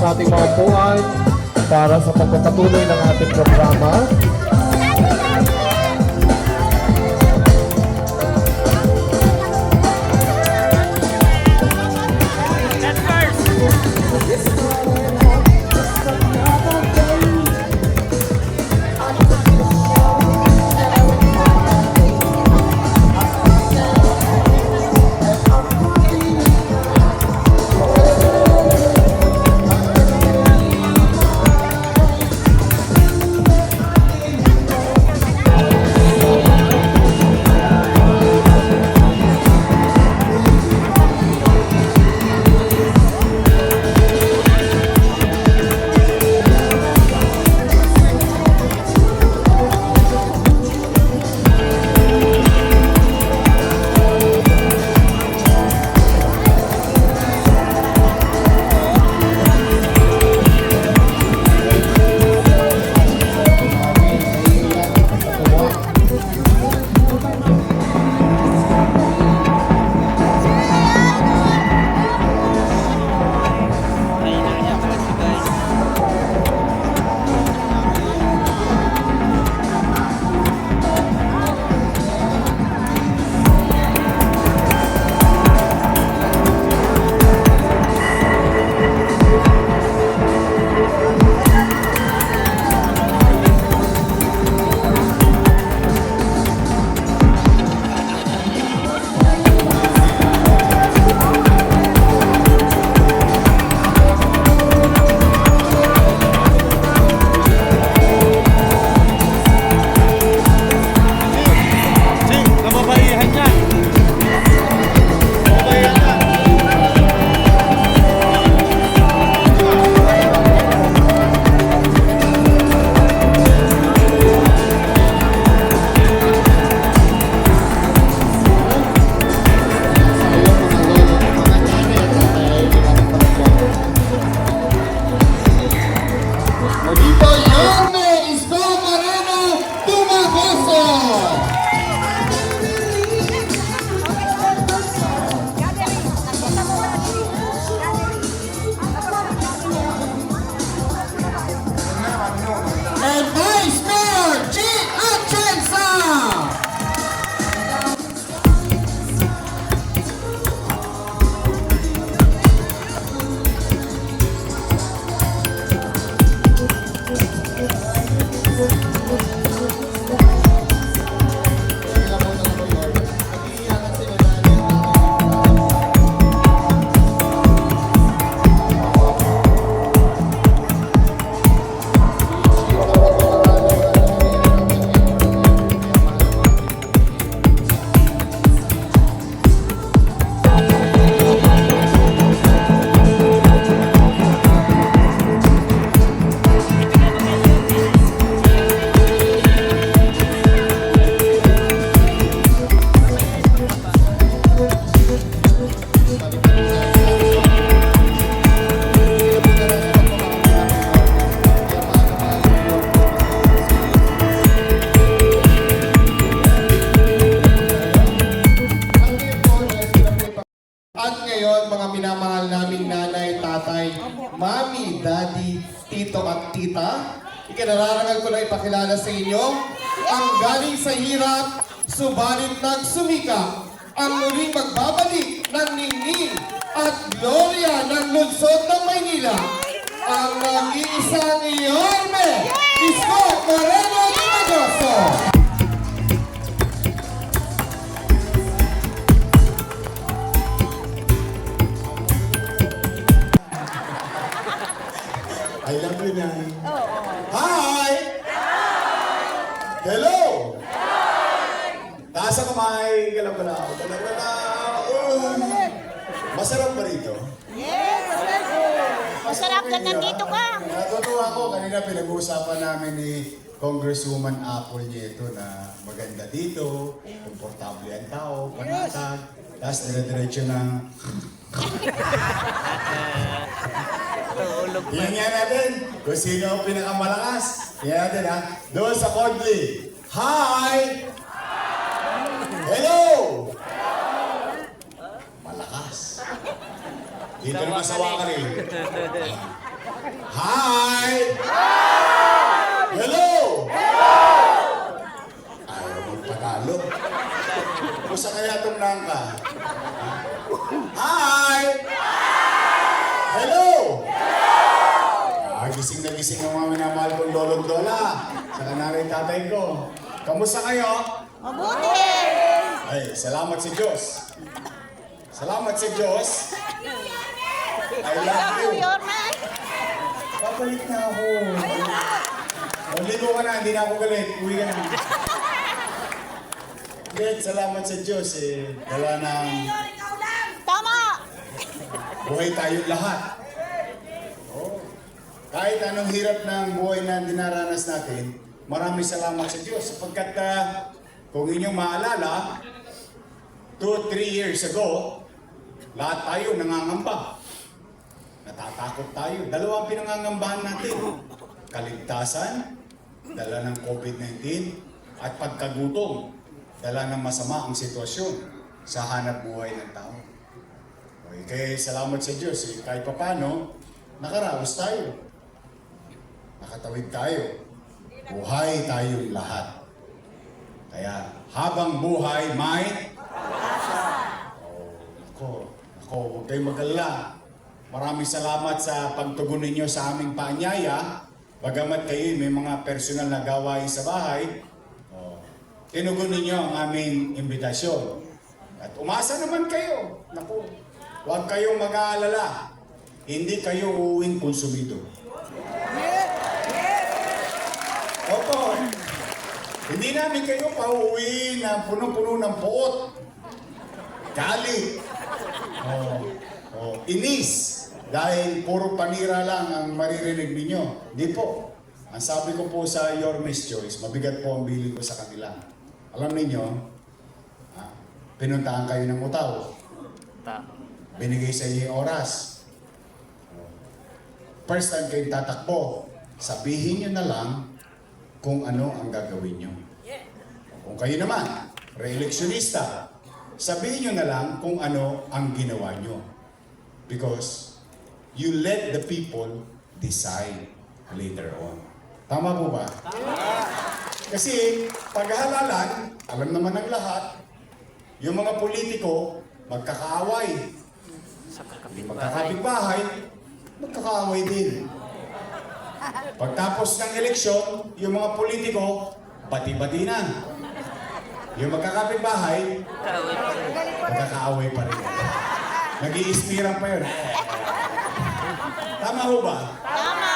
sa ating mga upuan para sa pagpapatuloy ng ating programa. Minamahal naming nanay, tatay, mami, daddy, tito at tita, ikinararangal ko na ipakilala sa inyo ang galing sa hirap, subalit nagsumika, ang muling magbabalik ng ningning at gloria ng lungsod ng Maynila, ang nag-iisang Yorme Isko Moreno Tumagoso. I love you, Nay. Hi! Hello! Taas ang kamay. Galap-galap. Masarap ba rito? Yes! Masarap na nandito ka. Natutuwa ko. Kanina pinag-uusapan namin ni Congresswoman Apple Nieto na maganda dito, komportable ang tao, panatag, tapos dire-diretso ng... Tingnan natin kung sino ang pinakamalakas. Tingnan natin ha. Doon sa Cordley. Hi! Hello! Malakas. Dito naman sa Wakari. Hi! Hello! Ayaw magpatalo. Kumusta kaya itong nangka? Hi! Hello! Gising na gising ang mga minamahal kong lolo't lola. Sa nanay tatay ko. Kamusta kayo? Mabuti! Ay, salamat sa Diyos. Salamat sa Diyos. I love you. Yorme! Babalik na ako. O, ligo ka na, hindi na ako galit. Uwi ka na. Good, salamat sa Diyos eh. Dala ng Tama! buhay tayong lahat. Oh. Kahit anong hirap ng buhay na dinaranas natin, maraming salamat sa Diyos. Sapagkat kung inyong maalala, 2-3 years ago, lahat tayo nangangamba. Natatakot tayo. Dalawang pinangangambahan natin. Kaligtasan, dala ng COVID-19, at pagkagutom, dala ng masama ang sitwasyon sa hanap buhay ng tao. Okay, kaya salamat sa Diyos. Kahit papano, nakaraos tayo. Nakatawid tayo. Buhay tayong lahat. Kaya habang buhay, may... huwag kayong mag-alala. Maraming salamat sa pagtugon ninyo sa aming paanyaya. Bagamat kayo may mga personal na gawain sa bahay, tinugon ninyo ang aming imbitasyon. At umasa naman kayo. Naku, huwag kayong mag-aalala. Hindi kayo uuwing konsumido. Opo. Hindi namin kayo pauwi na punong-puno ng puot. Galit. Inis. Dahil puro panira lang ang maririnig ninyo. Hindi po. Ang sabi ko po sa Your Miss Choice, mabigat po ang bilin ko sa kanila. Alam ninyo, pinuntahan kayo ng utaw. Binigay sa inyo yung oras. First time kayong tatakbo, sabihin nyo na lang kung ano ang gagawin nyo. Kung kayo naman, re-electionista, sabihin nyo na lang kung ano ang ginawa nyo. Because you let the people decide later on. Tama po ba? Kasi paghahalalan, alam naman ng lahat, yung mga politiko, magkakaaway. Magkakapitbahay, magkakaaway din. Pagtapos ng eleksyon, yung mga politiko, bati-bati na. Yung magkakapitbahay, magkakaaway pa rin. Nag-iispirang pa yun. Tama ho ba? Tama!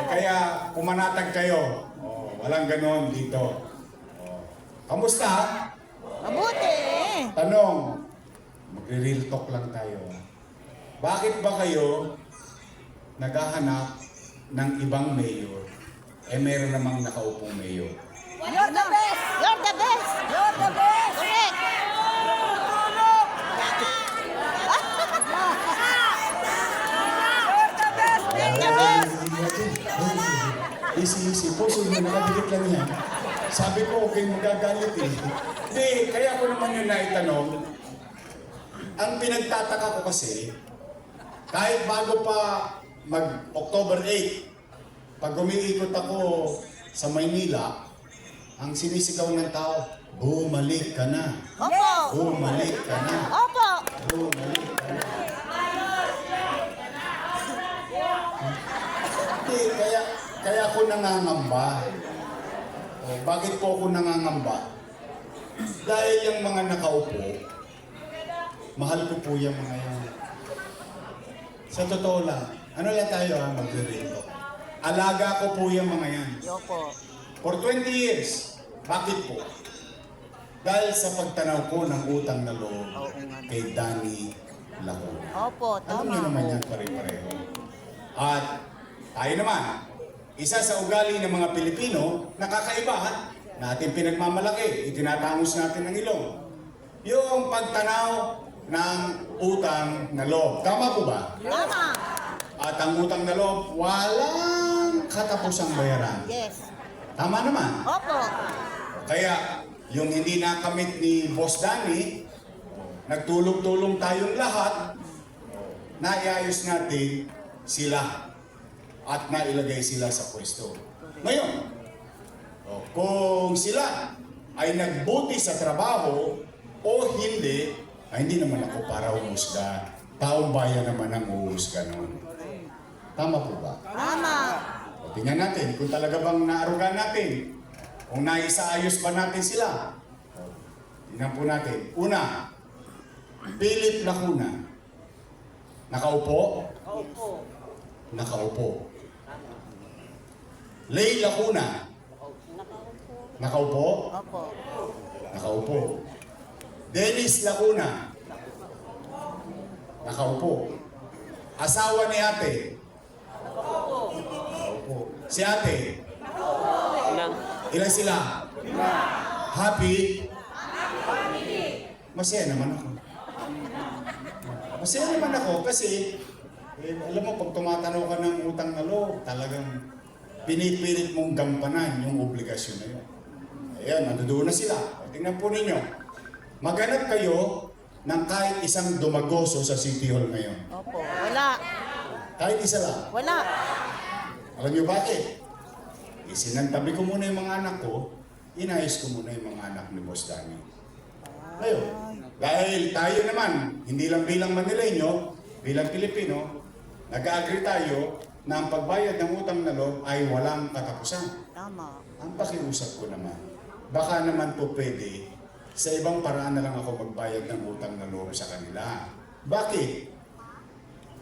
Kaya pumanatag kayo. Walang ganon dito. Kamusta? Mabuti! Tanong, magre-real talk lang tayo. Bakit ba kayo naghahanap ng ibang mayor? Meron namang nakaupong mayor. You're the best! You're the best! You're the best! Correct! You're the best! Easy. Puso mo, nakadikit lang yan. Sabi ko, okay, magagalit eh. Hindi, kaya ko naman yun naitanong. Ang pinagtataka ko kasi, kahit bago pa mag-October 8, pag umiikot ako sa Maynila, ang sinisigaw ng tao, bumalik ka na. Opo! Bumalik ka na. Opo! Bumalik ka na. Hindi, kaya ako nangangamba. Bakit po ako nangangamba? Dahil yung mga nakaupo, mahal ko po yung mga yan. Sa totoo lang, ano lang tayo mag-rito? Alaga ko po yung mga yan. Opo. For 20 years. Bakit po? Dahil sa pagtanaw ko ng utang na loob kay Danny Lacuna. Opo, Alam tama niyo naman po. yan pare-pareho. At tayo naman, isa sa ugali ng mga Pilipino, nakakaiba, natin pinagmamalaki, itinatangos natin ng ilong. Yung pagtanaw ng utang na loob. Tama po ba? Tama! At ang utang na loob, walang katapusang bayaran. Yes. Tama naman. Opo. Kaya, yung hindi nakamit ni Boss Danny, nagtulong-tulong tayong lahat, naiayos natin sila. at nailagay sila sa pwesto. Ngayon, kung sila ay nagbuti sa trabaho o hindi, ay hindi naman ako para humusga. Taong bayan naman ang huhusga noon. Tama po ba? Tama. O, tingnan natin kung talaga bang naarugan natin. Kung naisaayos pa natin sila. O, tingnan po natin. Una, Philip Lacuna. Nakaupo? Opo. Nakaupo. Lay Lacuna. Nakaupo? Opo. Nakaupo. Dennis Lacuna. Nakaupo. Asawa ni ate. Nakaupo. Si ate. Ilan sila? Happy? Masaya naman ako. Masaya naman ako kasi alam mo, pag tumatanaw ka ng utang na loob, talagang pinipilit mong gampanan yung obligasyon na yun. Ayan, nandoon na sila. Tingnan po ninyo. Maghanap kayo ng kahit isang dumagoso sa City Hall ngayon. Opo. Wala. Kahit isa lang. Wala. Alam niyo bakit? Isinantabi ko muna yung mga anak ko, inayos ko muna yung mga anak ni Boss Danny. Ngayon, dahil tayo naman, hindi lang bilang Manileño, bilang Pilipino, nag-agree tayo na ang pagbayad ng utang na loob ay walang katapusan. Tama. Ang pakiusap ko naman, baka naman po pwede, sa ibang paraan na lang ako magbayad ng utang na loob sa kanila. Bakit?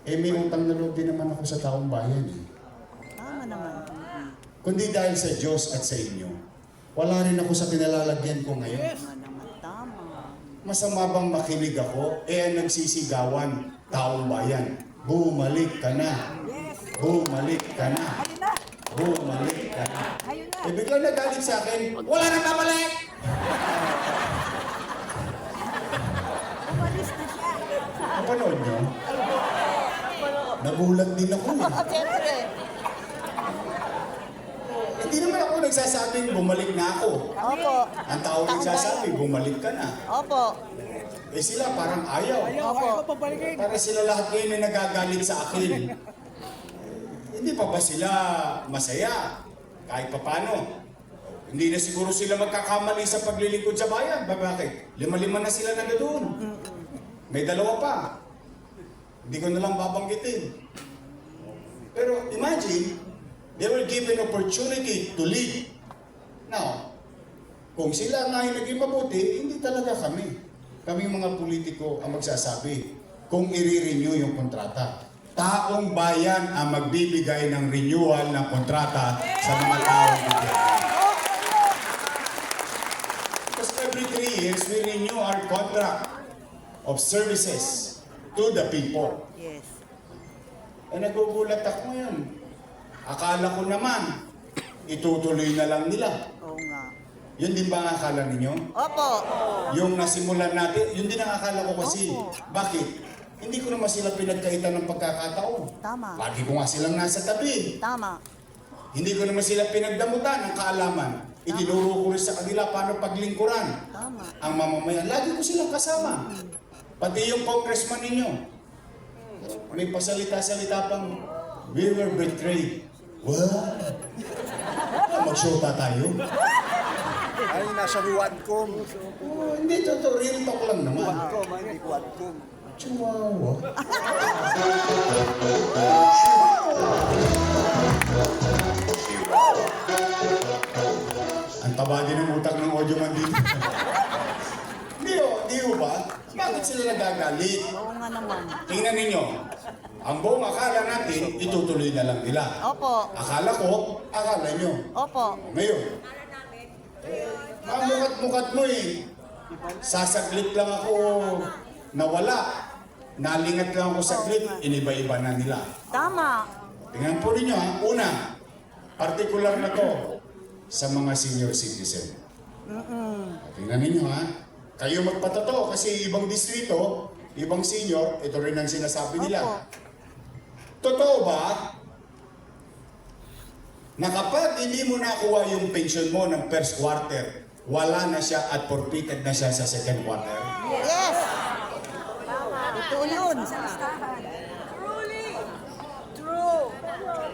May utang na loob din naman ako sa taong bayan eh. Tama naman. Kundi dahil sa Diyos at sa inyo, wala rin ako sa kinalalagyan ko ngayon. Tama naman. Tama. Masama bang makinig ako? Ang nagsisigawan, taong bayan, bumalik ka na. Bumalik ka na. Bumalik ka na. Biglang nagalit sa akin, wala nang babalik! Napanood niyo? Nagulat din ako eh. Siyempre. Hindi naman ako nagsasabing bumalik na ako. Opo. Ang tao nagsasabi, bumalik ka na. Opo. Sila parang ayaw. Opo. Para sila lahat ngayon ay nagagalit sa akin. Hindi pa ba sila masaya? Kahit papano. Hindi na siguro sila magkakamali sa paglilingkod sa bayan. Bakit? 5 na sila na doon. May 2 pa. Hindi ko na lang babanggitin. Pero imagine, they were given opportunity to lead. Now, kung sila nga ay naging mabuti, hindi talaga kami. Kaming mga politiko ang magsasabi kung i-renew yung kontrata. Taong bayan ang magbibigay ng renewal ng kontrata sa mga taong bigyan. Because every 3 years, we renew our contract of services to the people. Yes. Nagugulat ako ngayon. Akala ko naman, itutuloy na lang nila. Oo nga. Yun din ba ang akala ninyo? Opo. Yung nasimulan natin, yun din ang akala ko kasi. Opo. Bakit? Hindi ko naman sila pinagkaitan ng pagkakataon. Tama. Lagi ko nga silang nasa tabi. Tama. Hindi ko naman sila pinagdamutan ng kaalaman. Itinuro ko rin sa kanila paano paglingkuran. Tama. Ang mamamayan, lagi ko silang kasama. Pati yung congressman ninyo. May pasalita-salita pang, we were betrayed. What? Mag-shota tayo? Ay, nasa Huadcom. Oh, hindi, totoo. Real talk lang naman. Huadcom, hindi Huadcom. Chihuahua. Ang taba din ng utak ng audio man dito. Di ho ba? Bakit sila nagagalit? Oo nga naman. Tingnan ninyo. Ang buong akala natin, itutuloy na lang nila. Opo. Akala ko, akala nyo. Opo. Ngayon, ang mukat-mukat mo eh. Sasaglit lang ako nawala. Nalingat lang ako saglit, iniba-iba na nila. Tama. Tingnan po ninyo ha. Una, particular na to sa mga senior citizen. Tingnan ninyo ha. Kayo magpatotoo kasi ibang distrito, ibang senior, ito rin ang sinasabi nila. Opo. Totoo ba na kapag hindi mo nakuha yung pension mo ng first quarter, wala na siya at forfeited na siya sa second quarter? Yes. Totoo yun.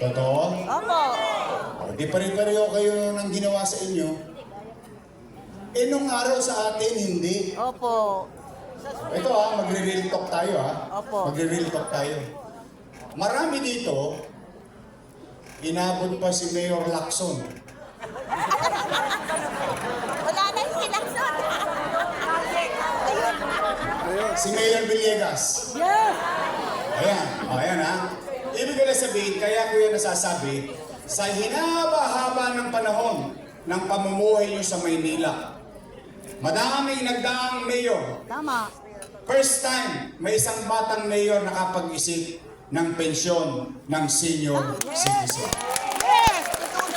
Totoo? Opo. O, di pare-pareho kayo ng ginawa sa inyo. Eh, nung araw sa atin, hindi. Opo. Ito magre-real talk tayo Opo. Magre-real talk tayo. Marami dito, inabot pa si Mayor Lacson. Wala na yung sinakson. Ayun. Si Mayor Villegas. Yes. Ayan, ayan Ibig ko na sabihin, kaya ko yan nasasabi, sa hinaba-haba ng panahon ng pamumuhay nyo sa Maynila, madaming nagdaang mayor. Tama. First time, may isang batang mayor nakapag-isip ng pensyon ng senior citizen. Yes.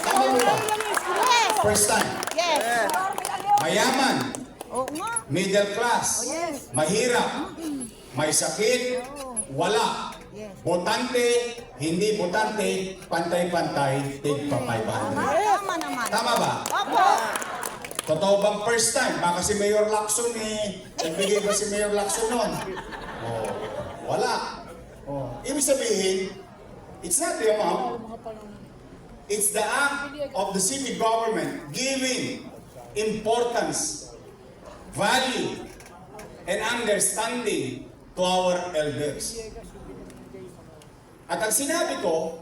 Tama mo ba? Yes. First time. Yes. Mayaman, Oo nga. middle class, mahirap, may sakit, wala. Botante, hindi botante, pantay-pantay, tigpa 500. Tama naman. Tama ba? Opo. Totoo bang first time? Baka si Mayor Lacson nagbigay ba si Mayor Lacson noon? Oh, wala. Oh. Ibig sabihin, it's not the amount. It's the act of the city government giving importance, value, and understanding to our elders. At ang sinabi ko,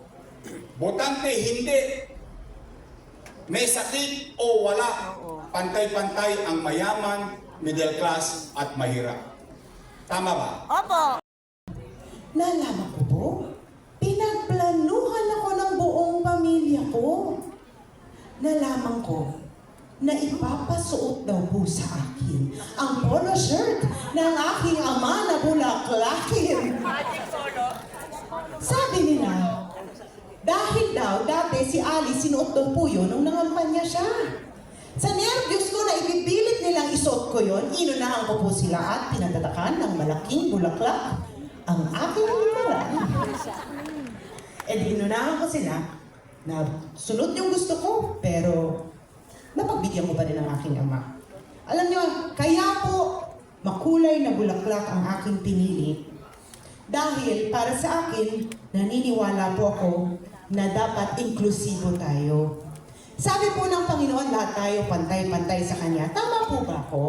botante hindi. May sakit o wala. Pantay-pantay ang mayaman, middle class, at mahirap. Tama ba? Opo. Nalaman ko po, pinagplanuhan ako ng buong pamilya ko. Nalaman ko na ipapasuot daw po sa akin ang polo shirt ng aking ama na bulaklakin. Sabi nila, dahil daw dati si Alice sinuot daw po yun nung nangampanya siya. Sa nervyos ko na ipipilit nilang isuot ko yun, inunahan ko po sila at pinatatakan ng malaking bulaklak ang aking likuran. E di inunahan ko sila na sunod yung gusto ko, pero napagbigyan ko pa rin ang aking ama. Alam niyo, kaya po makulay na bulaklak ang aking pinili. Dahil para sa akin, naniniwala po ako na dapat inklusibo tayo. Sabi po ng Panginoon, lahat tayo pantay-pantay sa Kanya. Tama po ba ako?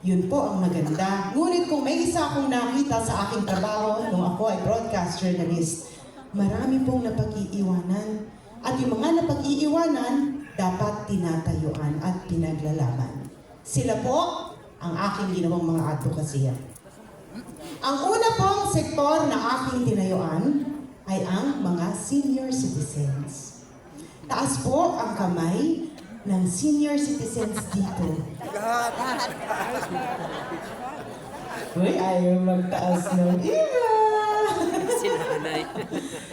Yun po ang maganda. Ngunit kung may isa akong nakita sa aking trabaho nung ako ay broadcast journalist, marami pong napag-iiwanan. At yung mga napag-iiwanan, dapat tinatayuan at pinaglalaban. Sila po ang aking ginawang mga advokasya. Ang una pong sektor na aking tinayuan ay ang mga senior citizens. Taas po ang kamay ng senior citizens dito. Uy, ayaw magtaas ng iba.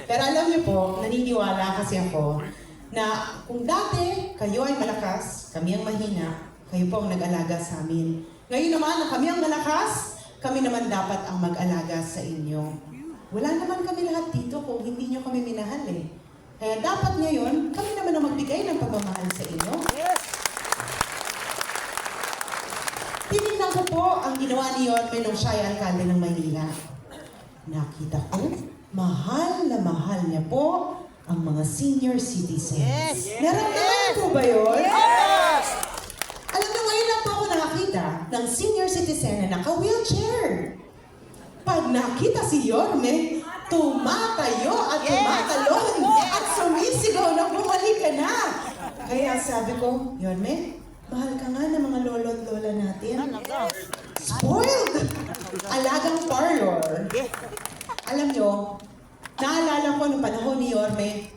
Pero alam niyo po, naniniwala kasi ako na kung dati kayo ay malakas, kami ang mahina, kayo po ang nag-alaga sa amin. Ngayon naman na kami ang malakas, kami naman dapat ang mag-alaga sa inyo. Wala naman kami lahat dito kung hindi nyo kami minahal eh. Kaya dapat ngayon, kami naman ang magbigay ng pagmamahal sa inyo. Tinignan ko po ang ginawa ni Yorme nung siya ay alkalde ng Maynila. Nakita ko, mahal na mahal niya po ang mga senior citizens. Yes. Naramdaman po ba yun? Yes. Alam mo, ngayon lang po ako nakakita ng senior citizen na naka-wheelchair. Pag nakita si Yorme, tumatayo at tumatalon at sumisigaw na bumalik ka na. Kaya sabi ko, Yorme, mahal ka nga ng mga lolo at lola natin. Spoiled! Alagang parlor. Alam nyo, naalala ko noong panahon ni Yorme,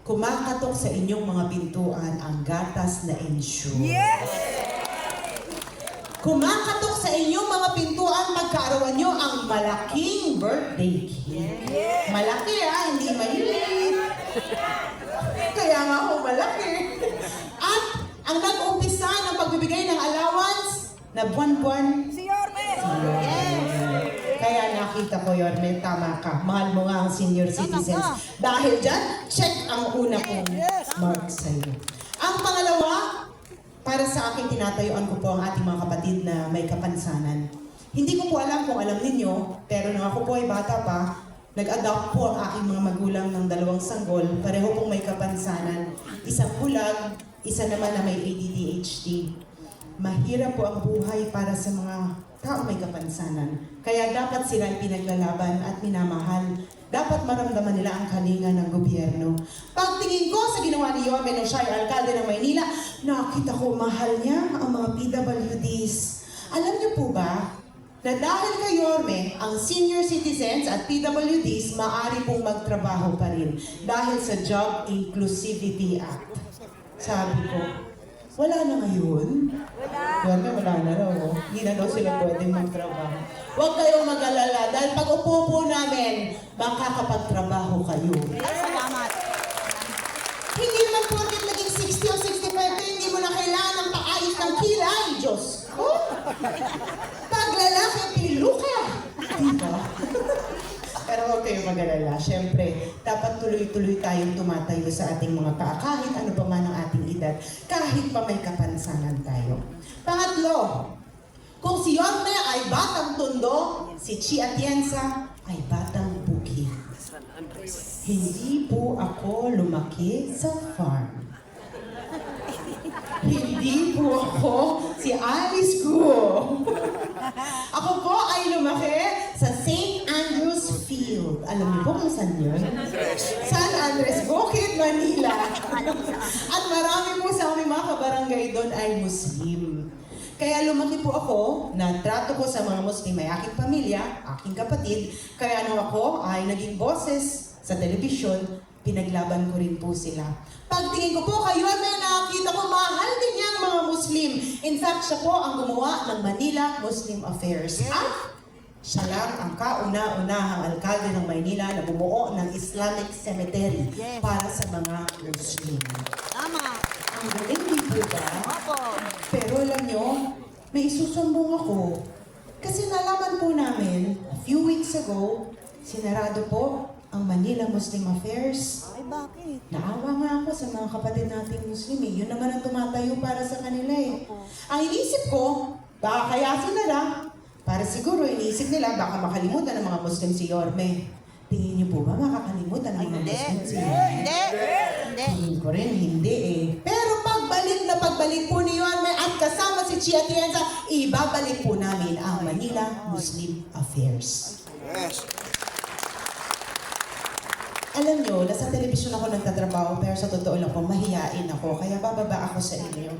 kumakatok sa inyong mga pintuan ang gatas na ensure. Yes! Kumakatok sa inyong mga pintuan pagkaarawan nyo ang malaking birthday cake. Yes. Malaki hindi maliit. Kaya nga ako malaki. At ang nag-umpisa ng pagbibigay ng allowance na buwan-buwan, si Yorme. Kaya nakita ko, Yorme, tama ka. Mahal mo nga ang senior citizens. Dahil dyan, check ang una kong mark sa'yo. Ang pangalawa, para sa akin, tinatayuan ko po ang ating mga kapatid na may kapansanan. Hindi ko po alam kung alam ninyo, pero nung ako po ay bata pa, Nag-adopt po ang aking mga magulang ng 2 sanggol, pareho pong may kapansanan. Isang bulag, isa naman na may ADD-HD. Mahirap po ang buhay para sa mga tao may kapansanan. Kaya dapat sila ay pinaglalaban at minamahal. Dapat maramdaman nila ang kalinga ng gobyerno. Pagtingin ko sa ginawa ni Yorme nung siya ay alkalde ng Maynila, nakita ko mahal niya ang mga PWDs. Alam niyo po ba, na dahil kay Yorme, ang senior citizens at PWDs maaari pong magtrabaho pa rin dahil sa Job Inclusivity Act. Sabi ko, wala na ngayon. Yorme, wala na raw. Oh. Hindi na daw sila pwedeng magtrabaho. Huwag kayong mag-alala dahil pag upo po namin, makakapagtrabaho kayo. Salamat. Hindi naman po naging 60 o 65 kayo, hindi mo na kailangan ng paayos ng kilay, Diyos ko. Pag lalaki, piluka. Diba? Pero huwag kayong mag-alala. Siyempre, dapat tuloy-tuloy tayong tumatayo sa ating mga paa, kahit ano pa man ang ating edad, kahit pa may kapansanan tayo. Pangatlo, kung si Yorme ay batang tondo, si Chi Atienza ay batang bukid. Hindi po ako lumaki sa farm. Hindi po ako si Alice Guo. Ako po ay lumaki sa St. Andrews Field. Alam niyo po kung saan yun? San Andres, Bukid, Manila. At marami po sa aming mga kabarangay doon ay Muslim. Kaya lumaki po ako, natrato ko sa mga Muslim ay aking pamilya, aking kapatid, kaya nung ako ay naging boses sa telebisyon, pinaglaban ko rin po sila. Pagtingin ko po kay Yorme, nakakita ko mahal din niya ang mga Muslim. In fact, siya po ang gumawa ng Manila Muslim Affairs. At siya lang ang kauna-unahang alkalde ng Maynila na bumuo ng Islamic Cemetery para sa mga Muslim. Tama. Ang galing, di po ba? Opo. Pero alam nyo, may isusumbong ako. Kasi nalaman po namin, a few weeks ago, sinarado po ang Manila Muslim Affairs. Ay, bakit? Naawa nga ako sa mga kapatid nating Muslim eh. Yun naman ang tumatayo para sa kanila eh. Ang inisip ko, baka kaya nila. Para siguro inisip nila, baka makalimutan ng mga Muslim si Yorme. Tingin niyo po ba makakalimutan ng mga Muslim si Yorme? Hindi. Hindi. Tingin ko rin, hindi eh. Pero pagbalik po ni Yorme at kasama si Chi Atienza, ibabalik po namin ang Manila Muslim Affairs. Yes. Alam nyo, nasa telebisyon ako nagtatrabaho, pero sa totoo lang po, mahihain ako. Kaya bababa ako sa inyo.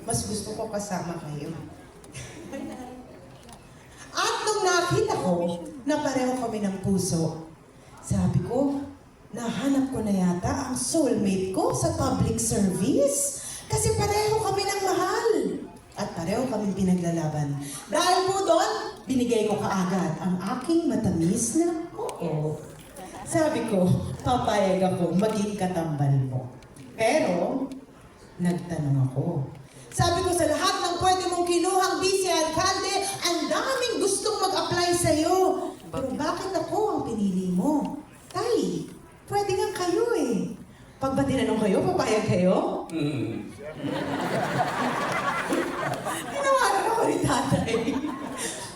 Mas gusto ko kasama kayo. At nung nakita ko na pareho kami ng puso, sabi ko, nahanap ko na yata ang soulmate ko sa public service. Kasi pareho kami ng mahal. At pareho kami pinaglalaban. Dahil po doon, binigay ko kaagad ang aking matamis na oo. Sabi ko, papayag ako maging katambal mo. Pero, nagtanong ako. Sabi ko sa lahat ng pwede mong kinuhang vice-alkalde, ang daming gustong mag-apply sa'yo. Pero bakit ako ang pinili mo? Tay, pwede nga kayo eh. Pag ba tinanong kayo, papayag kayo? Tinawanan ako ni tatay.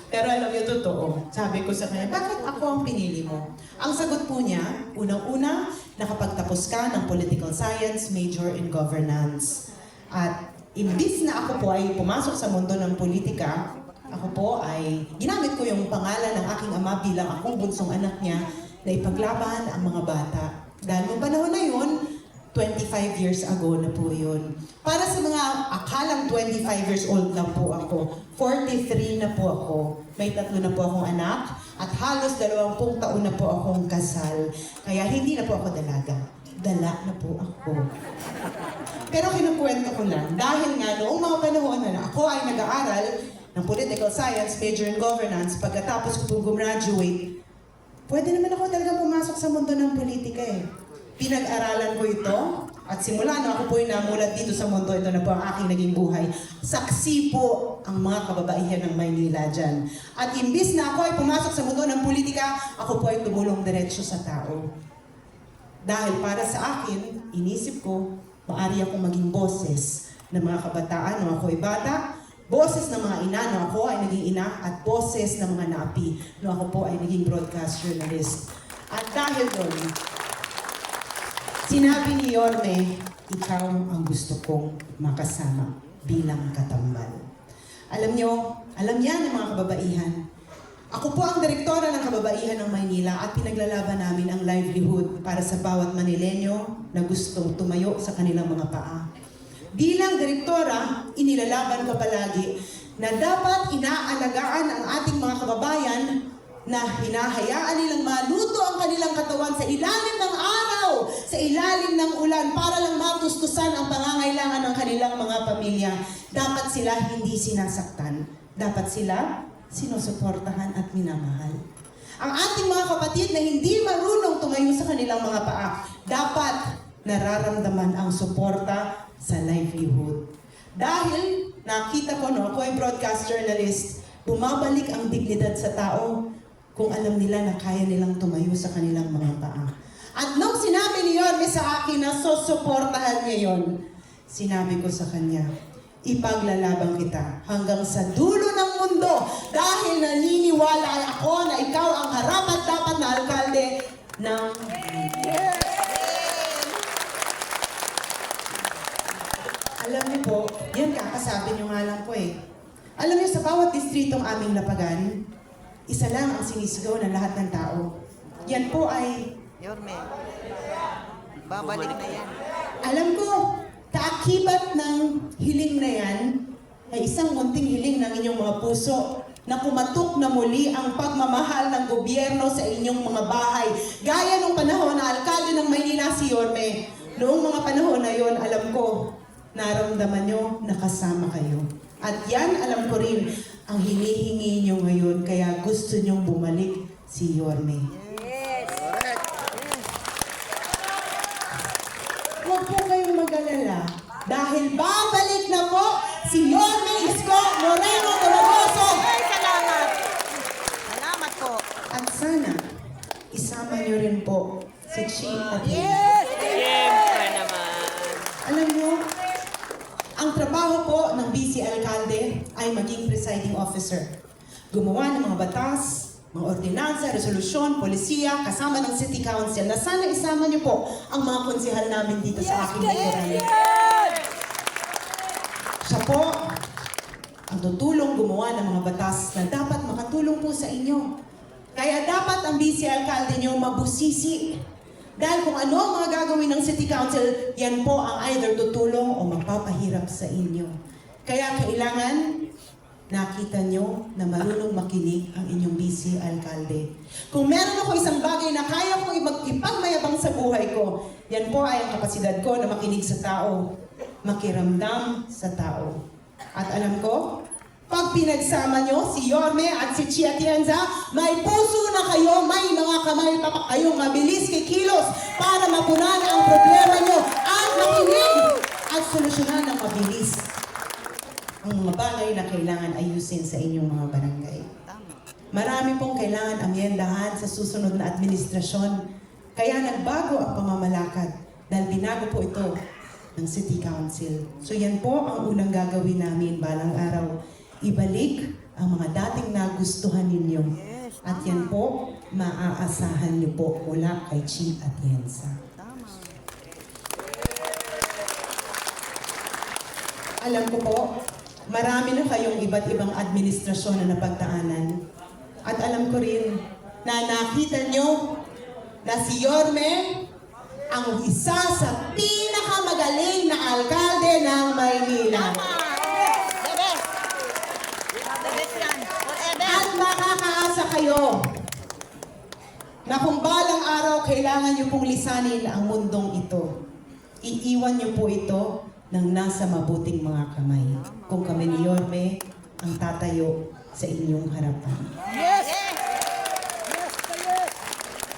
Pero alam niyo, totoo. Sabi ko sa kanya, bakit ako ang pinili mo? Ang sagot po niya, unang-una, nakapagtapos ka ng political science, major in governance. At imbis na ako po ay pumasok sa mundo ng politika, ako po ay ginamit ko yung pangalan ng aking ama bilang akong bunsong anak niya na ipaglaban ang mga bata. Dahil noong panahon na yun, 25 years ago na po yun. Para sa mga akalang 25 years old lang po ako, 43 na po ako. May 3 na po akong anak at halos 20 taon na po akong kasal. Kaya hindi na po ako dalaga. Dala na po ako. Pero kinukwento ko lang, dahil nga noong mga panahon na ako ay nag-aaral ng political science, major in governance, pagkatapos ko po gumraduate, pwede naman ako talaga pumasok sa mundo ng politika eh. Pinag-aralan ko ito at simula na ako po yung namulat dito sa mundo, ito na po ang aking naging buhay. Saksi po ang mga kababaihan ng Maynila dyan. At imbis na ako ay pumasok sa mundo ng politika, ako po ay tumulong diretso sa tao. Dahil para sa akin, inisip ko, maaari akong maging boses ng mga kabataan nung ako ay bata, boses ng mga ina nung ako ay naging ina, at boses ng mga naapi nung ako po ay naging broadcast journalist. At Dahil doon, sinabi ni Yorme, ikaw ang gusto kong makasama bilang katambal. Alam niya ng mga kababaihan, ako po ang direktora ng kababaihan ng Maynila at pinaglalaban namin ang livelihood para sa bawat Manilenyo na gustong tumayo sa kanilang mga paa. Bilang direktora, inilalaban ko palagi na dapat inaalagaan ang ating mga kababayan na hinahayaan nilang maluto ang kanilang katawan sa ilalim ng araw, sa ilalim ng ulan, para lang matustusan ang pangangailangan ng kanilang mga pamilya. Dapat sila hindi sinasaktan. Dapat sila sinusuportahan at minamahal. Ang ating mga kapatid na hindi marunong tumayo sa kanilang mga paa, dapat nararamdaman ang suporta sa livelihood. Dahil nakita ko, ako ay broadcast journalist, bumabalik ang dignidad sa tao kung alam nila na kaya nilang tumayo sa kanilang mga paa. At nung sinabi ni Yorme sa akin na susuportahan niya yon, sinabi ko sa kanya, ipaglalaban kita hanggang sa dulo ng mundo dahil naniniwala ako na ikaw ang karapat-dapat na alkalde ng Alam niyo po, yan kakasabi niyo nga lang po eh. Alam niyo, sa bawat distritong aming napagan, isa lang ang sinisigaw ng lahat ng tao. Yan po ay... Yorme, babalik na yan. Alam ko, kaakibat ng hiling na yan ay isang munting hiling ng inyong mga puso na kumatok na muli ang pagmamahal ng gobyerno sa inyong mga bahay. Gaya nung panahon na alkalde ng Maynila si Yorme. Noong mga panahon na yon, alam ko, naramdaman nyo na kasama kayo. At yan, alam ko rin, ang hinihingi nyo ngayon, kaya gusto nyong bumalik si Yorme. Huwag po kayong mag-alala, dahil babalik na po si Yorme Isko Moreno Colaboso. Ay, salamat! Salamat po. At sana, isama nyo rin po si Chi at Siyempre naman. Alam nyo, ang trabaho po ng vice alkalde ay maging presiding officer. Gumawa ng mga batas, mga ordinansa, resolusyon, polisiya, kasama ng city council na sana isama niyo po ang mga konsehal namin dito sa aking likuran. Siya po ang tutulong gumawa ng mga batas na dapat makatulong po sa inyo. Kaya dapat ang vice alkalde niyo mabusisi. Dahil kung ano ang mga gagawin ng City Council, yan po ang either tutulong o magpapahirap sa inyo. Kaya kailangan nakita nyo na marunong makinig ang inyong vice alkalde. Kung meron ako isang bagay na kaya kong ipagmayabang sa buhay ko, yan po ay ang kapasidad ko na makinig sa tao, makiramdam sa tao. At alam ko, pag pinagsama nyo si Yorme at si Chi Atienza, may puso na kayo, may mga kamay pa kayong mabilis kikilos para mapunan ang problema nyo at makinig at solusyonan ng mabilis ang mga bagay na kailangan ayusin sa inyong mga barangay. Marami pong kailangan amyendahan sa susunod na administrasyon, kaya nagbago ang pamamalakad dahil binago po ito ng City Council. So yan po ang unang gagawin namin balang araw. Ibalik ang mga dating nagustuhan ninyo. At yan po, maaasahan niyo po mula kay Chi Atienza. Alam ko po, marami na kayong iba't ibang administrasyon na napagdaanan. At alam ko rin na nakita nyo na si Yorme ang isa sa pinakamagaling na alkalde ng Maynila. At makakaasa kayo na kung balang araw kailangan nyo pong lisanin ang mundong ito, iiwan nyo po ito ng nasa mabuting mga kamay. Kung kami ni Yorme ang tatayo sa inyong harapan.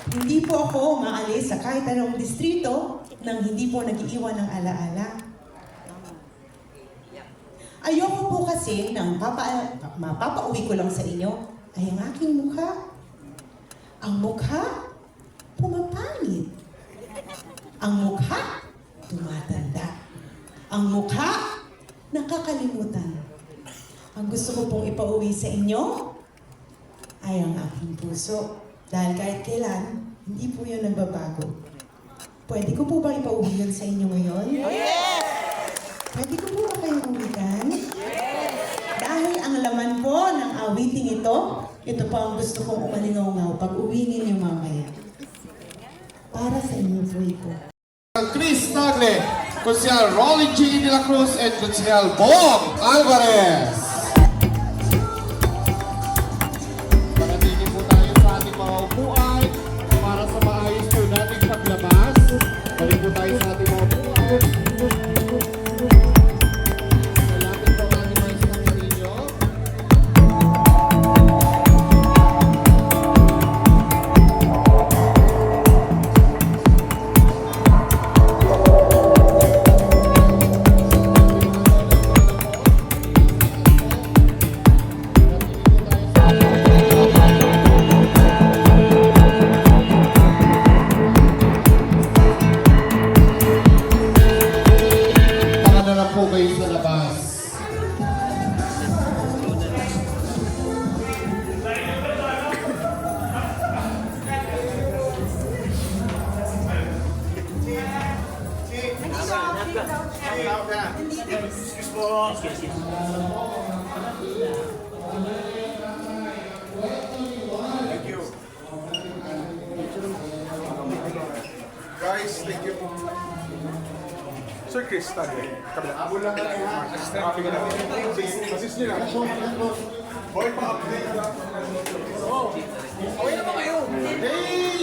Hindi po ako maalis sa kahit anong distrito nang hindi po nag-iiwan ng alaala. Ayoko po kasi na mapapauwi ko lang sa inyo ay ang aking mukha. Ang mukha, pumapangit. Ang mukha, tumatanda. Ang mukha, nakakalimutan. Ang gusto ko pong ipauwi sa inyo ay ang aking puso. Dahil kahit kailan, Hindi po yun nagbabago. Pwede ko po ba ipauwi yun sa inyo ngayon? Yes! Pwede ko po ba kayong uwikan? Dahil ang laman po ng awiting ito po ang gusto kong umalingaw-ngaw pag uwi ninyo mamaya. Para sa inyo po ito. Chris Tagle, Konsehal Rolly G. De La Cruz, and Konsehal Bong Alvarez. Panatigin po tayo sa ating mga upuan para sa maayos po nating paglabas. Balik po tayo sa ating mga upuan. Malapit po ang ating mga isang karinyo. Baka na lang po kayo sa labas. Thank you. Guys, thank you. Sir Chris, tabi. Kabila. Abol lang kayo ha. Copy ka lang. Assist nyo lang. Boy, pa-update lang. Okay naman kayo. Hey!